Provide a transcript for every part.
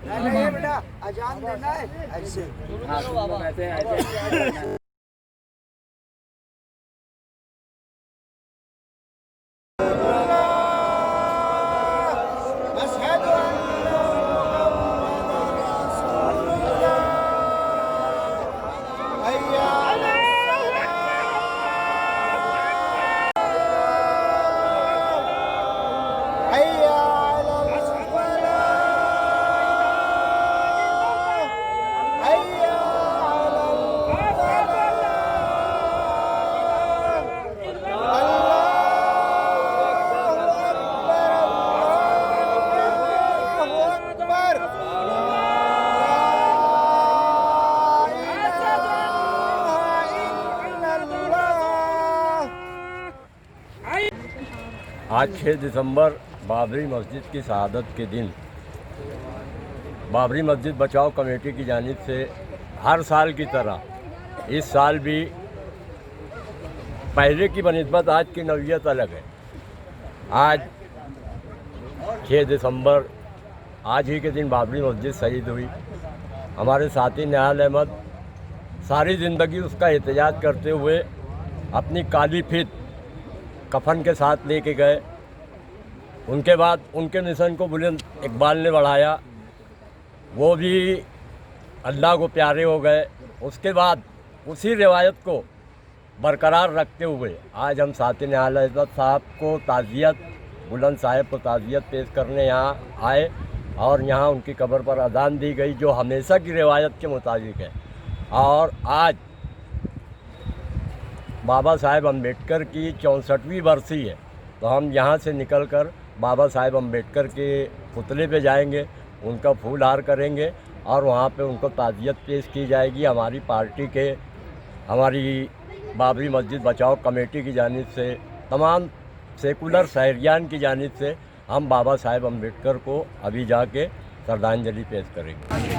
नहीं बेटा, अजान देना है ऐसे। आज 6 दिसंबर बाबरी मस्जिद की शहादत के दिन बाबरी मस्जिद बचाओ कमेटी की जानिब से हर साल की तरह इस साल भी पहले की बनिस्बत आज की नौयत अलग है। आज 6 दिसंबर आज ही के दिन बाबरी मस्जिद शहीद हुई। हमारे साथी निहाल अहमद सारी ज़िंदगी उसका एहतजाज करते हुए अपनी काली फित कफन के साथ लेके गए। उनके बाद उनके मिशन को बुलंद इकबाल ने बढ़ाया, वो भी अल्लाह को प्यारे हो गए। उसके बाद उसी रिवायत को बरकरार रखते हुए आज हम साथी निहाल अहमद साहब को ताज़ियत बुलंद साहब को ताज़ियत पेश करने यहाँ आए और यहाँ उनकी कब्र पर अजान दी गई, जो हमेशा की रिवायत के मुताबिक है। और आज बाबा साहेब अम्बेडकर की 64वीं बरसी है, तो हम यहाँ से निकलकर बाबा साहेब अम्बेडकर के पुतले पे जाएंगे, उनका फूल हार करेंगे और वहाँ पे उनको ताज़ियत पेश की जाएगी। हमारी पार्टी के हमारी बाबरी मस्जिद बचाओ कमेटी की जानिब से तमाम सेकुलर शहरियान की जानिब से हम बाबा साहेब अम्बेडकर को अभी जाके श्रद्धांजलि पेश करेंगे।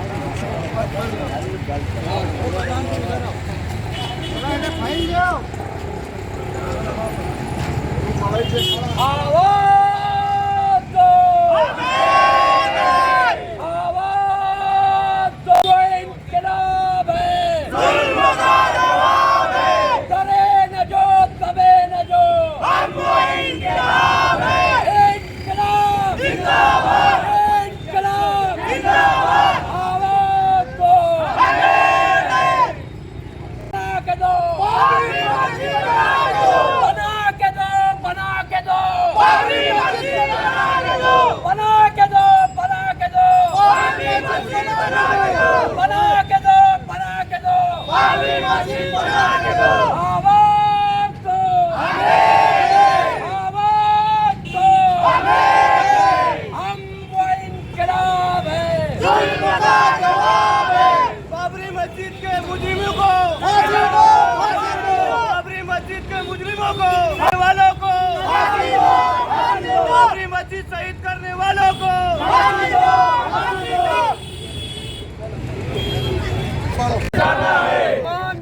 शहीद करने वालों को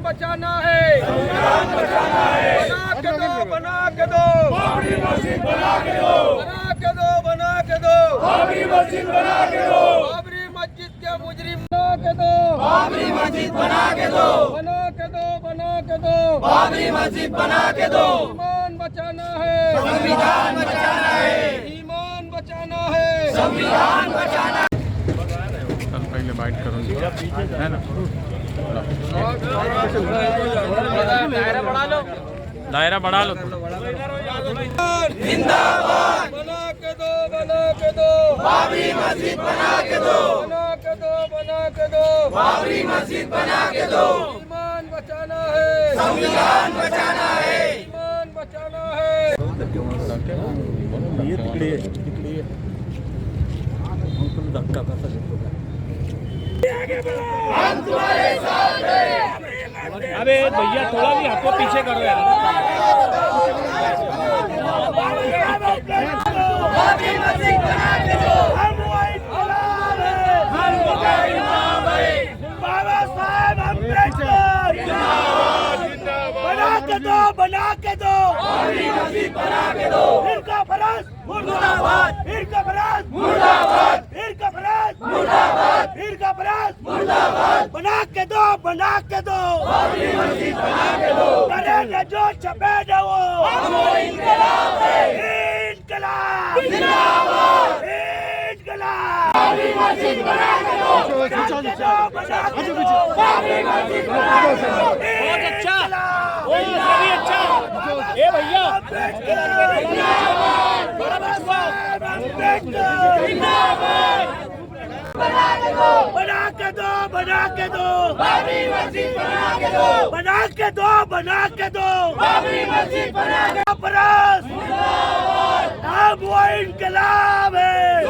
बचाना है, बना के दो बाबरी मस्जिद, बना के दो बाबरी मस्जिद, बना के दो बाबरी मस्जिद के मुजरिम, बना के दो बाबरी मस्जिद, बना के दो बाबरी मस्जिद, बना के दो। ईमान बचाना है, संविधान बचाना है, ईमान बचाना है, संविधान बचाना है। पहले बाइट करो है ना, दायरा बढ़ा लो जिंदाबाद, बना के दो बाबरी मस्जिद, बना के दो बाबरी मस्जिद, बना के दो। ईमान बचाना है, संविधान बचाना है, ईमान बचाना है। ये तिकडे धक्का कैसा हम तुम्हारे साथ हैं। अबे भैया थोड़ा भी आपको पीछे करो यार। बाबरी मस्जिद बना के दो, हम बाबा साहेब अम्बेडकर बना के दो बाबरी मस्जिद, बना के दो। इनका फराज मुर्दाबाद, इनका फराज मुर्दाबाद, इनका फराज मुर्दाबाद। बना के दो, बना के दो, करेंगे जो छपेगा वो, इनकलाब, इनकलाब, बाबरी मस्जिद बना के दो, बना के दो, बना के दो, बाबरी मस्जिद बना के दो। बहुत अच्छा, सभी अच्छा। ए भैया, बना के दो, बना के दो, बना के दो, बाबरी मस्जिद बना के दो, बना के दो, बना के दो, बाबरी मस्जिद बना के दो। परस अब वो इनकलाब है,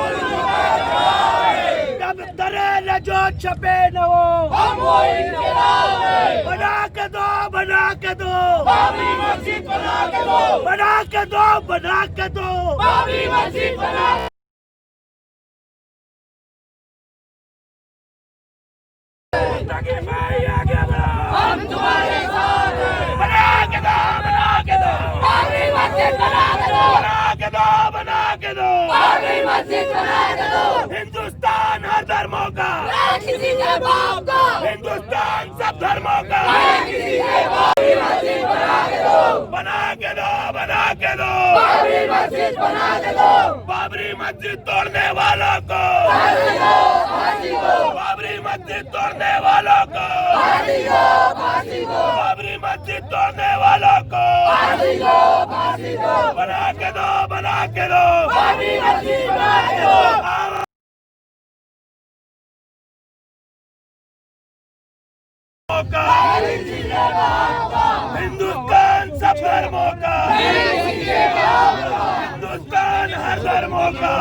कब तरे न जो छपे न वो, हम वो इनकलाब है। बना के दो, बना के दो, बाबरी मस्जिद बना के दो, बना के दो, बना के दो, बाबरी मस्जिद बना। हम तुम्हारे साथ हैं। बना के दो, बना के दो, बाबरी मस्जिद बना के दो, बना के दो, बना के दो, बाबरी मस्जिद बना के दो। हिंदुस्तान हर धर्मों का, किसी के बाप का, हिंदुस्तान सब धर्मों का, किसी के बाबरी मस्जिद बना के दो, बना के दो, बना के दो, बाबरी मस्जिद बना के दो। बाबरी मस्जिद तोड़ने वालों को फांसी दो, फांसी दो, बाबरी मस्जिद तोड़ने वालों को फांसी दो, फांसी दो, बाबरी मस्जिद तोड़ने वालों को फांसी दो, फांसी दो, बना के दो, बना के दो, बाबरी मस्जिद बना के दो। हिंदुस्तान सब धर्मों का, हिंदुस्तान हर धर्मों का।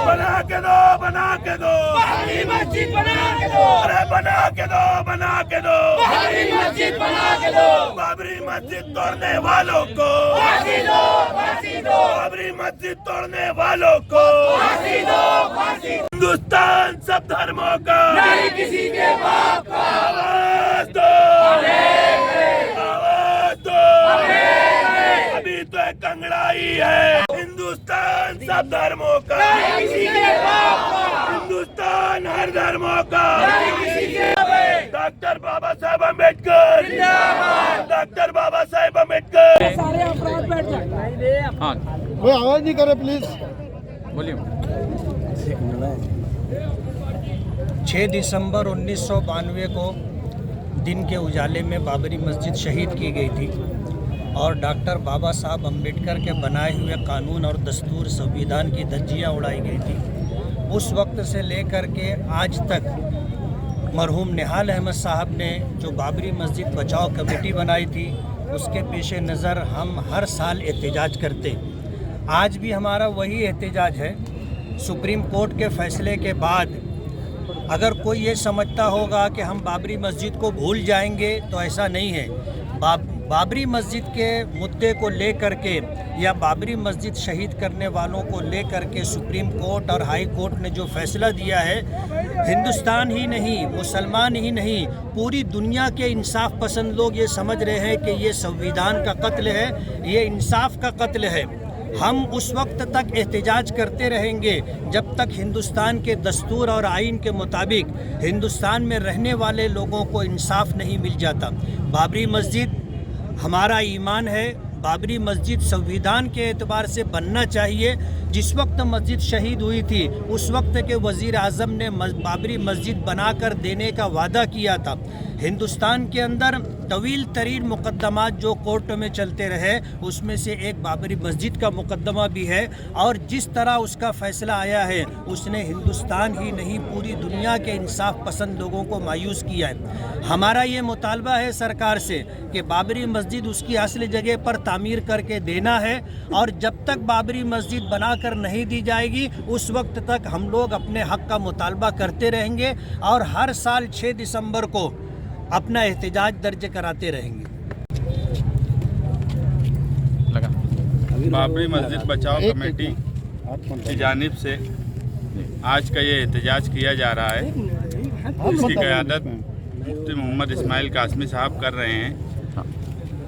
बना के दो, बना के दो, बाबरी मस्जिद बना के दो, अरे बना के दो, बना के दो, बाबरी मस्जिद बना के दो। बाबरी मस्जिद तोड़ने वालों को फांसी दो, फांसी दो, बाबरी मस्जिद तोड़ने वालों को फांसी दो, फांसी। हिंदुस्तान सब धर्मों का, नहीं किसी के बाप का। आवाज दो, आवाज दो, अभी तो एक कंगड़ाई है। हिंदुस्तान सब धर्मों का, नहीं किसी के बाप का, हिंदुस्तान हर धर्मों का, नहीं किसी के। डॉक्टर बाबा साहेब अम्बेडकर जिंदाबाद, डॉक्टर बाबा साहेब अम्बेडकर। सारे अपराध बैठ जाए। हाँ कोई आवाज नहीं करे प्लीज। बोलिए। 6 दिसंबर 1992 को दिन के उजाले में बाबरी मस्जिद शहीद की गई थी और डॉक्टर बाबा साहब अम्बेडकर के बनाए हुए कानून और दस्तूर संविधान की धज्जियाँ उड़ाई गई थी। उस वक्त से लेकर के आज तक मरहूम निहाल अहमद साहब ने जो बाबरी मस्जिद बचाओ कमेटी बनाई थी, उसके पेश नज़र हम हर साल एहतजाज करते। आज भी हमारा वही एहतजाज है। सुप्रीम कोर्ट के फैसले के बाद अगर कोई ये समझता होगा कि हम बाबरी मस्जिद को भूल जाएंगे तो ऐसा नहीं है। बाबरी मस्जिद के मुद्दे को लेकर के या बाबरी मस्जिद शहीद करने वालों को लेकर के सुप्रीम कोर्ट और हाई कोर्ट ने जो फैसला दिया है, हिंदुस्तान ही नहीं, मुसलमान ही नहीं, पूरी दुनिया के इंसाफ पसंद लोग ये समझ रहे हैं कि ये संविधान का कत्ल है, ये इंसाफ का कत्ल है। हम उस वक्त तक एहतजाज करते रहेंगे जब तक हिंदुस्तान के दस्तूर और आइन के मुताबिक हिंदुस्तान में रहने वाले लोगों को इंसाफ नहीं मिल जाता। बाबरी मस्जिद हमारा ईमान है, बाबरी मस्जिद संविधान के एतबार से बनना चाहिए। जिस वक्त मस्जिद शहीद हुई थी उस वक्त के वज़ीर आज़म ने बाबरी मस्जिद बनाकर देने का वादा किया था। हिंदुस्तान के अंदर तवील तरीन मुकदमात जो कोर्ट में चलते रहे उसमें से एक बाबरी मस्जिद का मुकदमा भी है और जिस तरह उसका फ़ैसला आया है उसने हिंदुस्तान ही नहीं पूरी दुनिया के इंसाफ पसंद लोगों को मायूस किया है। हमारा ये मुतालबा है सरकार से कि बाबरी मस्जिद उसकी असली जगह पर तामीर करके देना है और जब तक बाबरी मस्जिद बनाकर नहीं दी जाएगी उस वक्त तक हम लोग अपने हक़ का मुतालबा करते रहेंगे और हर साल 6 दिसंबर को अपना एहतजाज दर्ज कराते रहेंगे। लगा। बाबरी मस्जिद बचाओ कमेटी की जानिब से आज का ये एहतजाज किया जा रहा है। इसकी क़यादत मुफ्ती मोहम्मद इस्माइल कासमी साहब कर रहे हैं।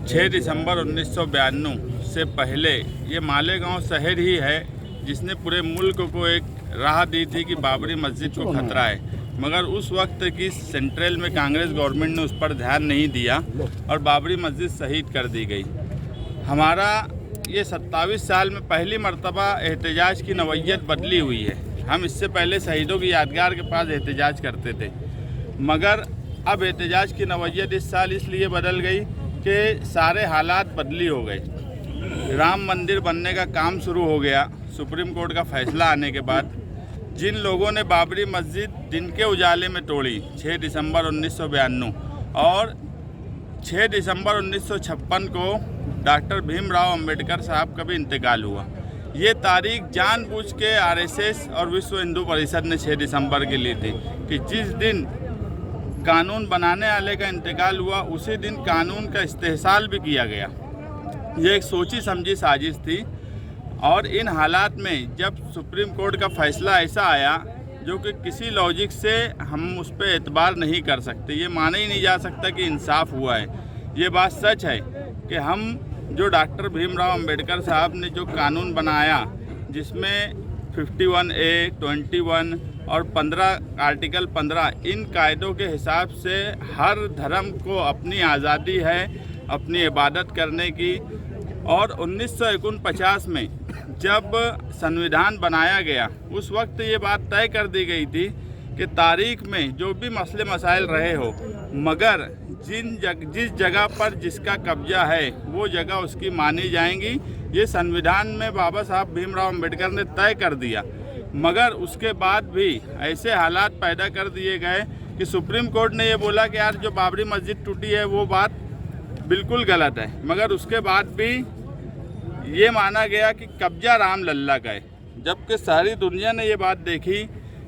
6 दिसंबर 1992 से पहले ये मालेगांव शहर ही है जिसने पूरे मुल्क को एक राह दी थी कि बाबरी मस्जिद को खतरा है। मगर उस वक्त की सेंट्रल में कांग्रेस गवर्नमेंट ने उस पर ध्यान नहीं दिया और बाबरी मस्जिद शहीद कर दी गई। हमारा ये 27 साल में पहली मर्तबा एहतजाज की नौइयत बदली हुई है। हम इससे पहले शहीदों की यादगार के पास एहतजाज करते थे, मगर अब एहतजाज की नौइयत इस साल इसलिए बदल गई कि सारे हालात बदली हो गए। राम मंदिर बनने का काम शुरू हो गया सुप्रीम कोर्ट का फैसला आने के बाद। जिन लोगों ने बाबरी मस्जिद दिन के उजाले में तोड़ी 6 दिसंबर 1992 और 6 दिसंबर 1956 को डॉक्टर भीमराव अंबेडकर साहब का भी इंतकाल हुआ। ये तारीख जानबूझ के आरएसएस और विश्व हिंदू परिषद ने 6 दिसंबर के लिए थी कि जिस दिन कानून बनाने वाले का इंतकाल हुआ उसी दिन कानून का इस्तेहसाल भी किया गया। ये एक सोची समझी साजिश थी और इन हालात में जब सुप्रीम कोर्ट का फैसला ऐसा आया जो कि किसी लॉजिक से हम उस पर एतबार नहीं कर सकते, ये माना ही नहीं जा सकता कि इंसाफ हुआ है। ये बात सच है कि हम जो डॉक्टर भीमराव अंबेडकर साहब ने जो कानून बनाया जिसमें 51A, 21 और 15 आर्टिकल 15 इन कायदों के हिसाब से हर धर्म को अपनी आज़ादी है अपनी इबादत करने की। और 1949 में जब संविधान बनाया गया उस वक्त ये बात तय कर दी गई थी कि तारीख में जो भी मसले मसाइल रहे हो, मगर जिस जगह पर जिसका कब्जा है वो जगह उसकी मानी जाएंगी। ये संविधान में बाबा साहब भीमराव अंबेडकर ने तय कर दिया, मगर उसके बाद भी ऐसे हालात पैदा कर दिए गए कि सुप्रीम कोर्ट ने ये बोला कि यार जो बाबरी मस्जिद टूटी है वो बात बिल्कुल गलत है, मगर उसके बाद भी ये माना गया कि कब्जा राम लल्ला का है। जबकि सारी दुनिया ने ये बात देखी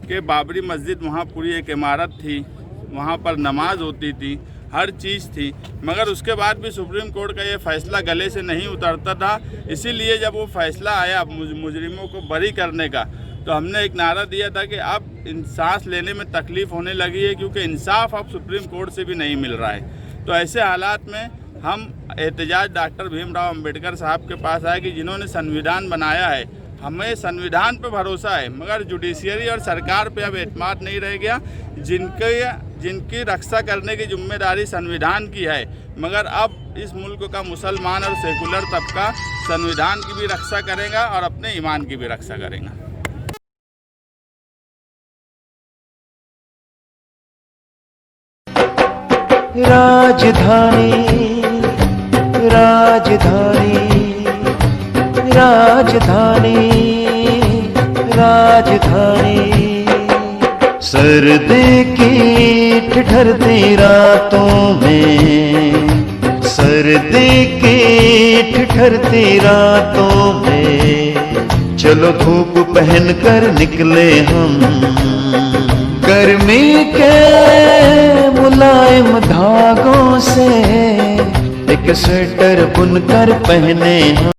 कि बाबरी मस्जिद वहाँ पूरी एक इमारत थी, वहाँ पर नमाज होती थी, हर चीज़ थी, मगर उसके बाद भी सुप्रीम कोर्ट का ये फैसला गले से नहीं उतरता था। इसीलिए जब वो फैसला आया मुजरिमों को बरी करने का तो हमने एक नारा दिया था कि अब सांस लेने में तकलीफ़ होने लगी है क्योंकि इंसाफ अब सुप्रीम कोर्ट से भी नहीं मिल रहा है। तो ऐसे हालात में हम एहतजाज डॉक्टर भीमराव अंबेडकर साहब के पास आए कि जिन्होंने संविधान बनाया है, हमें संविधान पे भरोसा है मगर जुडिशियरी और सरकार पे अब एतमाद नहीं रह गया। जिनकी रक्षा करने की जिम्मेदारी संविधान की है, मगर अब इस मुल्क का मुसलमान और सेकुलर तबका संविधान की भी रक्षा करेगा और अपने ईमान की भी रक्षा करेगा। राजधानी राजधानी राजधानी राजधानी सर्दी की ठिठुरती रातों में, सर्दी की ठिठुरती रातों में चलो धूप पहन कर निकले हम, गर्मी के मुलायम धागों से एक स्वेटर बुनकर पहने हम।